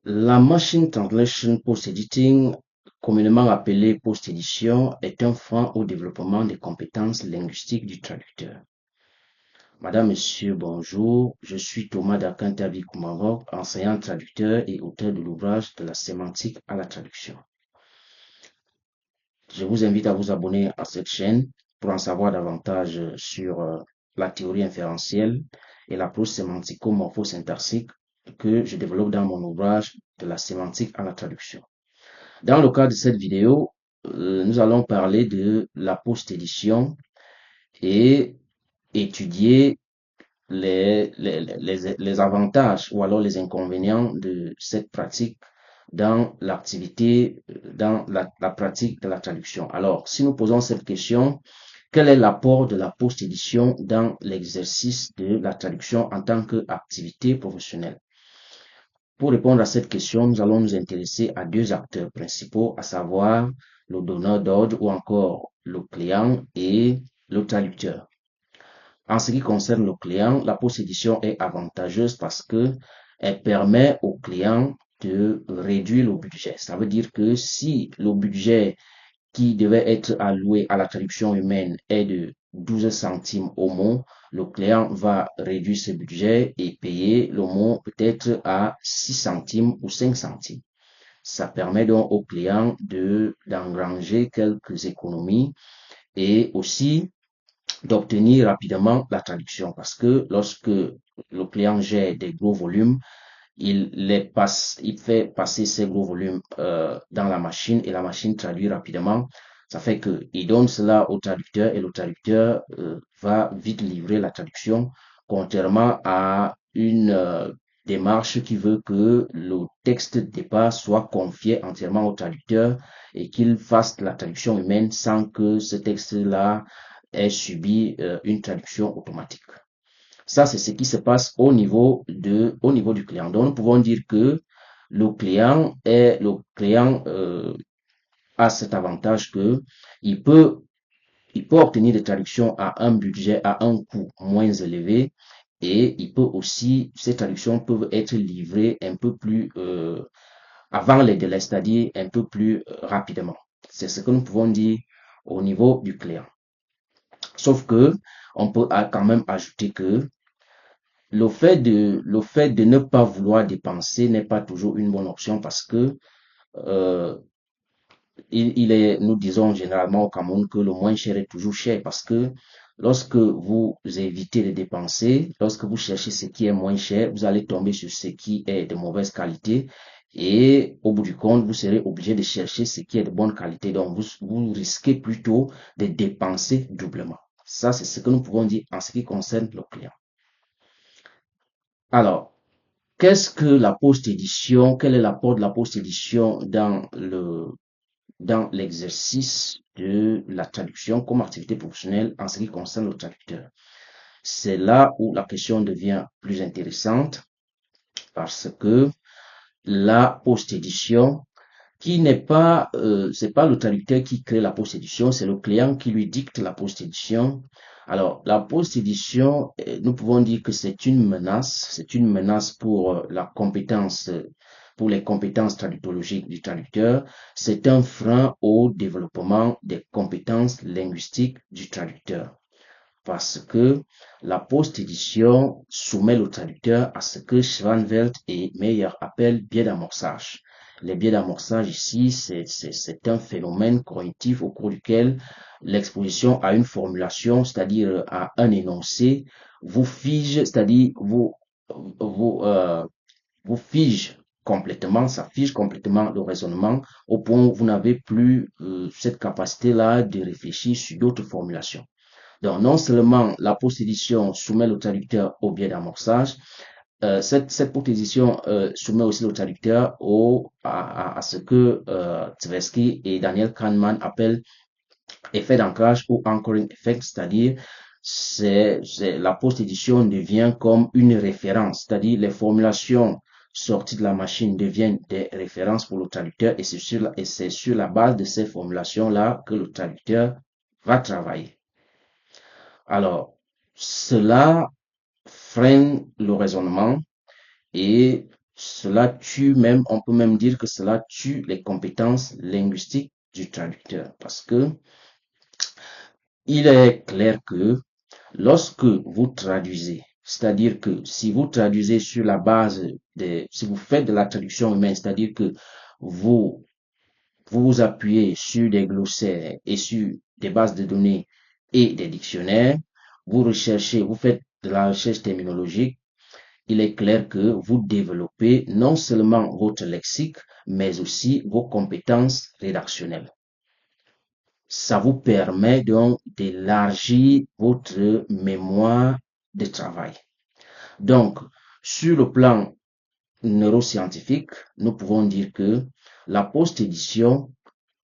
La Machine Translation Post-Editing, communément appelée post-édition, est un frein au développement des compétences linguistiques du traducteur. Madame, Monsieur, bonjour. Je suis Thomas Dakantabi Koumarok, enseignant traducteur et auteur de l'ouvrage de la sémantique à la traduction. Je vous invite à vous abonner à cette chaîne pour en savoir davantage sur la théorie inférentielle et l'approche sémantico-morphosyntaxique que je développe dans mon ouvrage de la sémantique à la traduction. Dans le cadre de cette vidéo, nous allons parler de la post-édition et étudier les avantages ou alors les inconvénients de cette pratique dans l'activité, dans la pratique de la traduction. Alors, si nous posons cette question, quel est l'apport de la post-édition dans l'exercice de la traduction en tant qu'activité professionnelle? Pour répondre à cette question, nous allons nous intéresser à deux acteurs principaux, à savoir le donneur d'ordre ou encore le client et le traducteur. En ce qui concerne le client, la post-édition est avantageuse parce que elle permet au client de réduire le budget. Ça veut dire que si le budget qui devait être alloué à la traduction humaine est de 12 centimes au mot, le client va réduire ce budget et payer le mot peut-être à 6 centimes ou 5 centimes. Ça permet donc au client d'engranger quelques économies et aussi d'obtenir rapidement la traduction parce que lorsque le client gère des gros volumes, il fait passer ces gros volumes dans la machine et la machine traduit rapidement. Ça fait que il donne cela au traducteur et le traducteur va vite livrer la traduction, contrairement à une démarche qui veut que le texte de départ soit confié entièrement au traducteur et qu'il fasse la traduction humaine sans que ce texte-là ait subi une traduction automatique. Ça, c'est ce qui se passe au niveau du client. Donc, nous pouvons dire que le client a cet avantage que il peut, il peut obtenir des traductions à un budget, à un coût moins élevé, et il peut aussi, ces traductions peuvent être livrées un peu plus avant les délais, c'est-à-dire un peu plus rapidement. C'est ce que nous pouvons dire au niveau du client. Sauf que on peut quand même ajouter que le fait de ne pas vouloir dépenser n'est pas toujours une bonne option parce que euh, nous disons généralement au Cameroun que le moins cher est toujours cher parce que lorsque vous évitez de dépenser, lorsque vous cherchez ce qui est moins cher, vous allez tomber sur ce qui est de mauvaise qualité et au bout du compte, vous serez obligé de chercher ce qui est de bonne qualité. Donc, vous risquez plutôt de dépenser doublement. Ça, c'est ce que nous pouvons dire en ce qui concerne le client. Alors, qu'est-ce que la post-édition? Quel est l'apport de la post-édition dans l'exercice de la traduction comme activité professionnelle en ce qui concerne le traducteur? C'est là où la question devient plus intéressante parce que la post-édition qui n'est pas, c'est pas le traducteur qui crée la post-édition, c'est le client qui lui dicte la post-édition. Alors, la post-édition, nous pouvons dire que c'est une menace pour la compétence, pour les compétences traductologiques du traducteur. C'est un frein au développement des compétences linguistiques du traducteur. Parce que la post-édition soumet le traducteur à ce que Schwanvelt et Meyer appellent biais d'amorçage. Les biais d'amorçage ici, c'est un phénomène cognitif au cours duquel l'exposition à une formulation, c'est-à-dire à un énoncé, vous fige, c'est-à-dire vous, euh, vous fige complètement, ça fige complètement le raisonnement au point où vous n'avez plus cette capacité-là de réfléchir sur d'autres formulations. Donc, non seulement la post-édition soumet le traducteur au biais d'amorçage, cette post-édition soumet aussi le traducteur à ce que Tversky et Daniel Kahneman appellent effet d'ancrage ou anchoring effect, c'est-à-dire la post-édition devient comme une référence, c'est-à-dire les formulations sorties de la machine deviennent des références pour le traducteur et c'est sur la base de ces formulations-là que le traducteur va travailler. Alors, cela freine le raisonnement et cela tue même, on peut même dire que cela tue les compétences linguistiques du traducteur. Parce que il est clair que lorsque vous traduisez, c'est-à-dire que si vous traduisez sur la base si vous faites de la traduction humaine, c'est-à-dire que vous vous appuyez sur des glossaires et sur des bases de données et des dictionnaires, vous recherchez, vous faites de la recherche terminologique, il est clair que vous développez non seulement votre lexique, mais aussi vos compétences rédactionnelles. Ça vous permet donc d'élargir votre mémoire de travail. Donc, sur le plan neuroscientifique, nous pouvons dire que la post-édition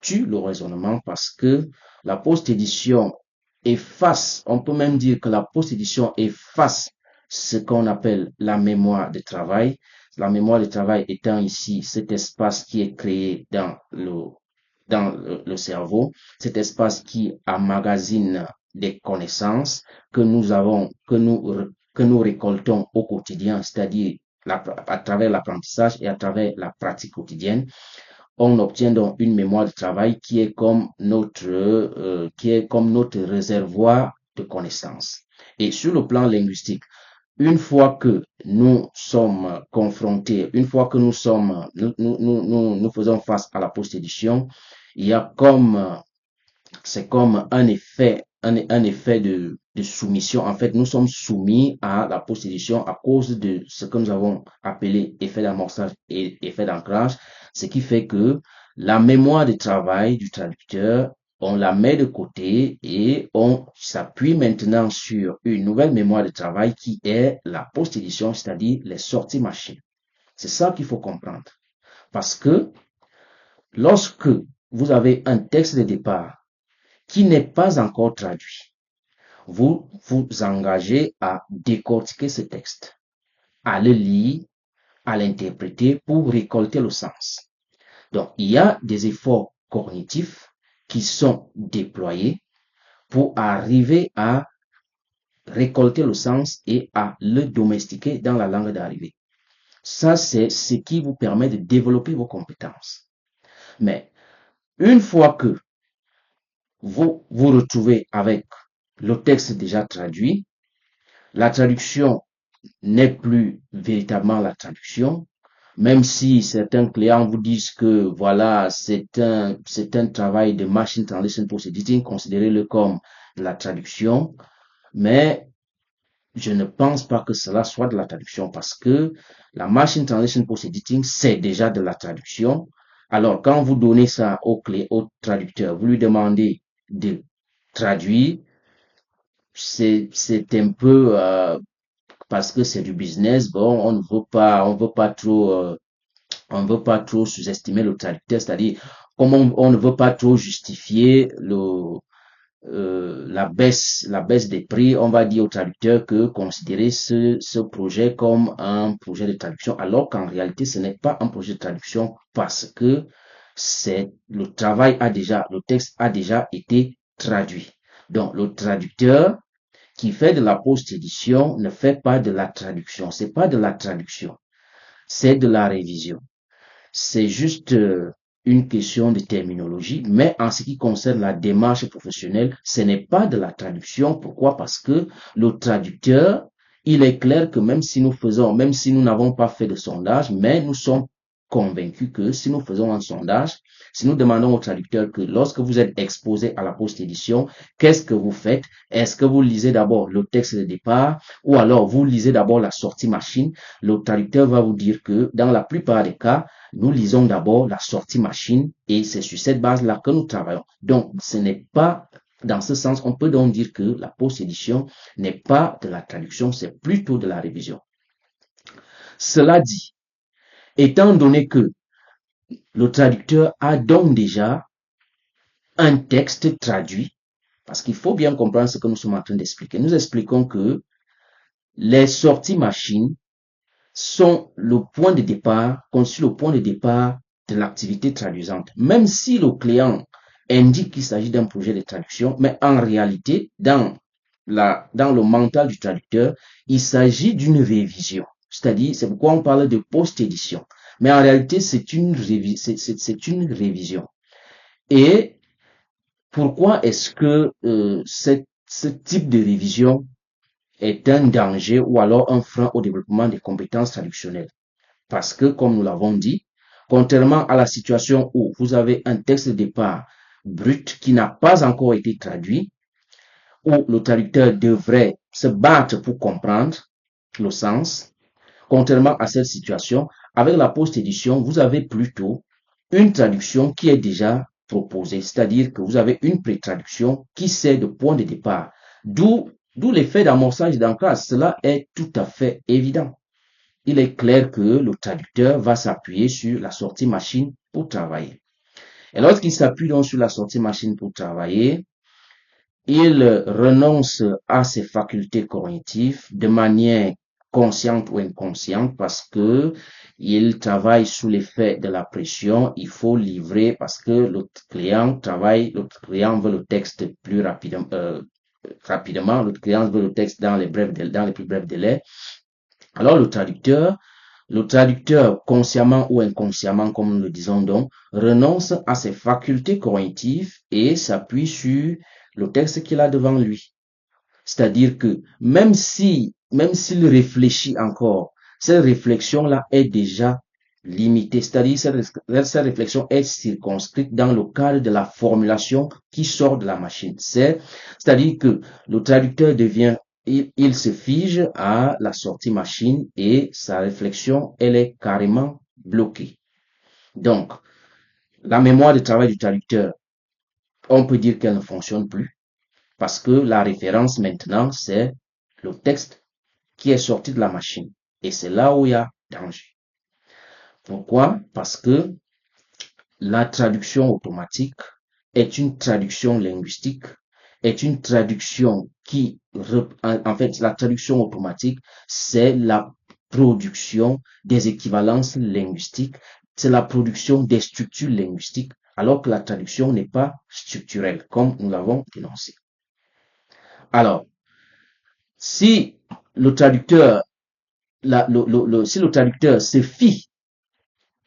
tue le raisonnement parce que la post-édition efface, on peut même dire que la post-édition efface ce qu'on appelle la mémoire de travail. La mémoire de travail étant ici cet espace qui est créé dans le cerveau, cet espace qui emmagasine des connaissances que nous avons, que nous récoltons au quotidien, c'est-à-dire à travers l'apprentissage et à travers la pratique quotidienne. On obtient donc une mémoire de travail qui est comme notre réservoir de connaissances. Et sur le plan linguistique, une fois que nous sommes confrontés, une fois que nous faisons face à la post-édition, il y a c'est comme un effet de soumission. En fait, nous sommes soumis à la post-édition à cause de ce que nous avons appelé effet d'amorçage et effet d'ancrage, ce qui fait que la mémoire de travail du traducteur, on la met de côté et on s'appuie maintenant sur une nouvelle mémoire de travail qui est la post-édition, c'est-à-dire les sorties machines. C'est ça qu'il faut comprendre. Parce que lorsque vous avez un texte de départ qui n'est pas encore traduit, vous vous engagez à décortiquer ce texte, à le lire, à l'interpréter pour récolter le sens. Donc, il y a des efforts cognitifs qui sont déployés pour arriver à récolter le sens et à le domestiquer dans la langue d'arrivée. Ça, c'est ce qui vous permet de développer vos compétences. Mais une fois que vous vous retrouvez avec le texte déjà traduit, la traduction n'est plus véritablement la traduction, même si certains clients vous disent que voilà, c'est un travail de machine translation post editing, considérez-le comme de la traduction, mais je ne pense pas que cela soit de la traduction parce que la machine translation post editing, c'est déjà de la traduction. Alors, quand vous donnez ça au traducteur, vous lui demandez de traduire, c'est un peu parce que c'est du business. Bon, on ne veut pas trop sous-estimer le traducteur, c'est-à-dire comme on ne veut pas trop justifier la baisse des prix, on va dire au traducteur que considérer ce projet comme un projet de traduction, alors qu'en réalité, ce n'est pas un projet de traduction parce que le texte a déjà été traduit. Donc, le traducteur qui fait de la post-édition ne fait pas de la traduction. C'est pas de la traduction. C'est de la révision. C'est juste une question de terminologie, mais en ce qui concerne la démarche professionnelle, ce n'est pas de la traduction. Pourquoi? Parce que le traducteur, il est clair que même si nous n'avons pas fait de sondage, mais nous sommes convaincus que si nous faisons un sondage, si nous demandons au traducteur que lorsque vous êtes exposé à la post-édition, qu'est-ce que vous faites? Est-ce que vous lisez d'abord le texte de départ ou alors vous lisez d'abord la sortie machine? Le traducteur va vous dire que dans la plupart des cas, nous lisons d'abord la sortie machine et c'est sur cette base-là que nous travaillons. Donc, ce n'est pas dans ce sens, on peut donc dire que la post-édition n'est pas de la traduction, c'est plutôt de la révision. Cela dit, étant donné que le traducteur a donc déjà un texte traduit, parce qu'il faut bien comprendre ce que nous sommes en train d'expliquer. Nous expliquons que les sorties machines sont le point de départ, conçu le point de départ de l'activité traduisante. Même si le client indique qu'il s'agit d'un projet de traduction, mais en réalité, dans le mental du traducteur, il s'agit d'une révision. C'est-à-dire, c'est pourquoi on parle de post-édition. Mais en réalité, c'est une révision. Et pourquoi est-ce que ce type de révision est un danger ou alors un frein au développement des compétences traductionnelles? Parce que, comme nous l'avons dit, contrairement à la situation où vous avez un texte de départ brut qui n'a pas encore été traduit, où le traducteur devrait se battre pour comprendre le sens, contrairement à cette situation, avec la post-édition, vous avez plutôt une traduction qui est déjà proposée, c'est-à-dire que vous avez une pré-traduction qui sert de point de départ. D'où l'effet d'amorçage d'ancrage. Cela est tout à fait évident. Il est clair que le traducteur va s'appuyer sur la sortie machine pour travailler. Et lorsqu'il s'appuie donc sur la sortie machine pour travailler, il renonce à ses facultés cognitives de manière consciente ou inconsciente parce que il travaille sous l'effet de la pression. Il faut livrer parce que le client veut le texte plus rapidement, le client veut le texte dans les plus brefs délais. Alors le traducteur, consciemment ou inconsciemment, comme nous le disons donc, renonce à ses facultés cognitives et s'appuie sur le texte qu'il a devant lui. C'est-à-dire que même s'il réfléchit encore, cette réflexion-là est déjà limitée. C'est-à-dire cette réflexion est circonscrite dans le cadre de la formulation qui sort de la machine. C'est-à-dire que le traducteur il se fige à la sortie machine et sa réflexion, elle est carrément bloquée. Donc, la mémoire de travail du traducteur, on peut dire qu'elle ne fonctionne plus parce que la référence maintenant, c'est le texte qui est sorti de la machine. Et c'est là où il y a danger. Pourquoi? Parce que la traduction automatique est une traduction linguistique, est une traduction en fait, la traduction automatique, c'est la production des équivalences linguistiques, c'est la production des structures linguistiques, alors que la traduction n'est pas structurelle, comme nous l'avons dénoncé. Alors, si le traducteur, si le traducteur se fie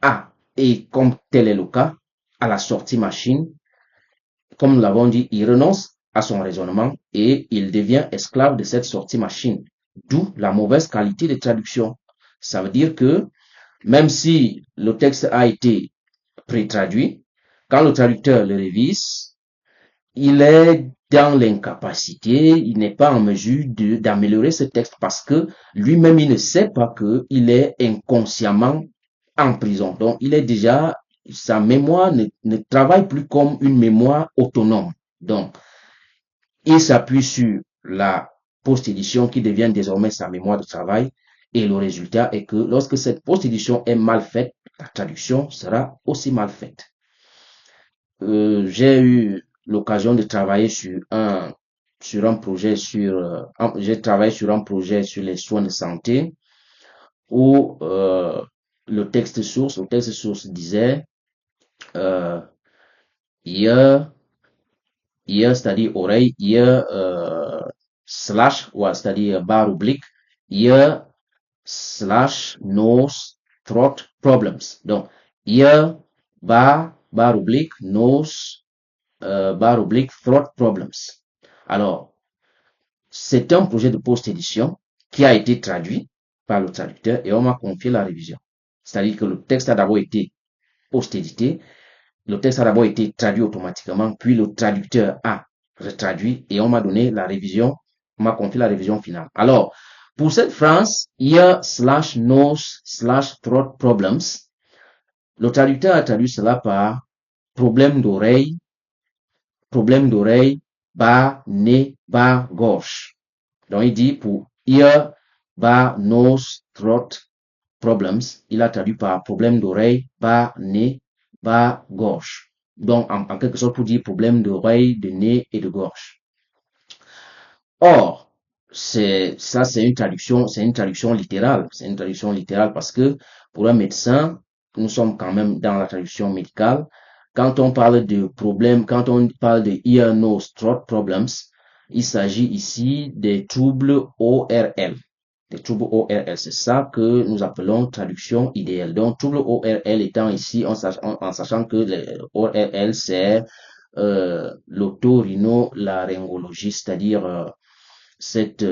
à, et comme tel est le cas, à la sortie machine, comme nous l'avons dit, il renonce à son raisonnement et il devient esclave de cette sortie machine. D'où la mauvaise qualité de traduction. Ça veut dire que même si le texte a été pré-traduit, quand le traducteur le révise, il est dans l'incapacité, il n'est pas en mesure d'améliorer ce texte parce que lui-même, il ne sait pas qu'il est inconsciemment en prison. Donc, il est déjà, sa mémoire ne travaille plus comme une mémoire autonome. Donc, il s'appuie sur la post-édition qui devient désormais sa mémoire de travail. Et le résultat est que lorsque cette post-édition est mal faite, la traduction sera aussi mal faite. J'ai eu l'occasion de travailler sur un projet j'ai travaillé sur un projet sur les soins de santé où le texte source disait ear, c'est-à-dire oreille, ear slash, ouais, c'est-à-dire barre oblique, ear slash nose throat problems. Donc ear barre oblique nose barre oblique throat problems. Alors, c'est un projet de post-édition qui a été traduit par le traducteur et on m'a confié la révision. C'est-à-dire que le texte a d'abord été post-édité, le texte a d'abord été traduit automatiquement, puis le traducteur a retraduit et on m'a donné la révision, on m'a confié la révision finale. Alors, pour cette phrase, ear slash nose slash throat problems, le traducteur a traduit cela par problème d'oreille, bas, nez, bas, gorge. Donc, il dit pour ear, bas, nose, throat, problems, il a traduit par problème d'oreille, bas, nez, bas, gorge. Donc, en quelque sorte, pour dire problème d'oreille, de nez et de gorge. Or, c'est une traduction littérale. C'est une traduction littérale parce que pour un médecin, nous sommes quand même dans la traduction médicale. Quand on parle de problèmes, quand on parle de ear, nose, throat problems, il s'agit ici des troubles ORL. des troubles ORL. C'est ça que nous appelons traduction idéale. Donc, trouble ORL étant ici, en sachant que les ORL, c'est l'otorhinolaryngologie, c'est-à-dire cette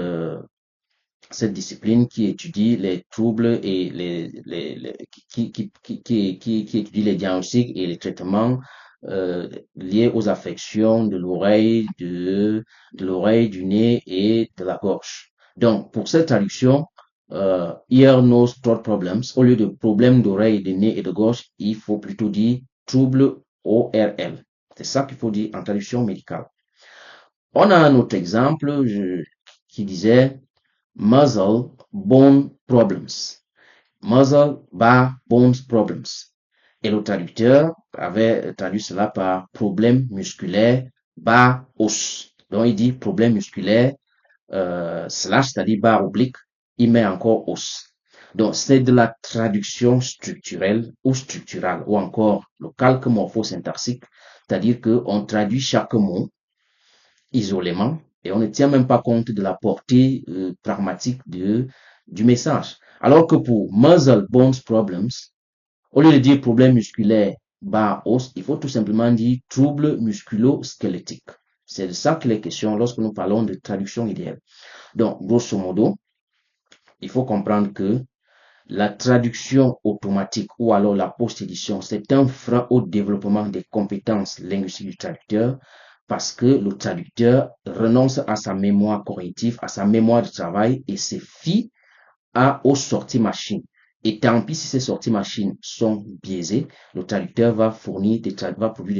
cette discipline qui étudie les troubles et qui étudie les diagnostics et les traitements liés aux affections de l'oreille, de l'oreille, du nez et de la gorge. Donc, pour cette traduction, ear, nose, throat problems, au lieu de problèmes d'oreille, de nez et de gorge, il faut plutôt dire trouble ORL. C'est ça qu'il faut dire en traduction médicale. On a un autre exemple qui disait muscle bone problems. Muscle bar bones problems. Et le traducteur avait traduit cela par problème musculaire barre os. Donc il dit problème musculaire slash, c'est-à-dire barre oblique, il met encore os. Donc c'est de la traduction structurelle ou structurale ou encore le calque morphosyntaxique, c'est-à-dire qu'on traduit chaque mot isolément et on ne tient même pas compte de la portée pragmatique du message. Alors que pour muscle bones problems, au lieu de dire problème musculaire bas os, il faut tout simplement dire trouble musculo-squelettique. C'est de ça qu'il est question lorsque nous parlons de traduction idéale. Donc, grosso modo, il faut comprendre que la traduction automatique ou alors la post-édition, c'est un frein au développement des compétences linguistiques du traducteur parce que le traducteur renonce à sa mémoire cognitive, à sa mémoire de travail et se fie aux sorties machines. Et tant pis si ces sorties machines sont biaisées, le traducteur va produire des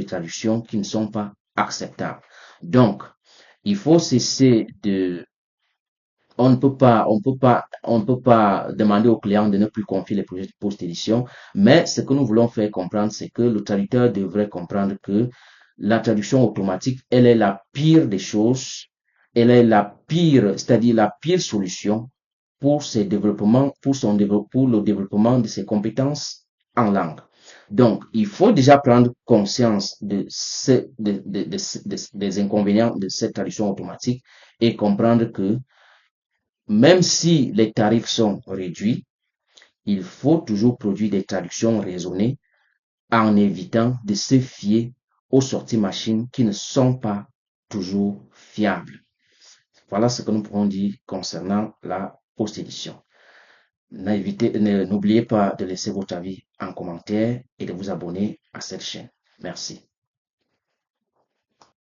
traductions qui ne sont pas acceptables. Donc, il faut cesser on ne peut pas demander au client de ne plus confier les projets de post-édition, mais ce que nous voulons faire comprendre, c'est que le traducteur devrait comprendre que la traduction automatique, elle est la pire des choses, elle est la pire, c'est-à-dire la pire solution pour ses développements, pour le développement de ses compétences en langue. Donc, il faut déjà prendre conscience des inconvénients de cette traduction automatique et comprendre que même si les tarifs sont réduits, il faut toujours produire des traductions raisonnées en évitant de se fier aux sorties machines qui ne sont pas toujours fiables. Voilà ce que nous pourrons dire concernant la post-édition. N'oubliez pas de laisser votre avis en commentaire et de vous abonner à cette chaîne. Merci.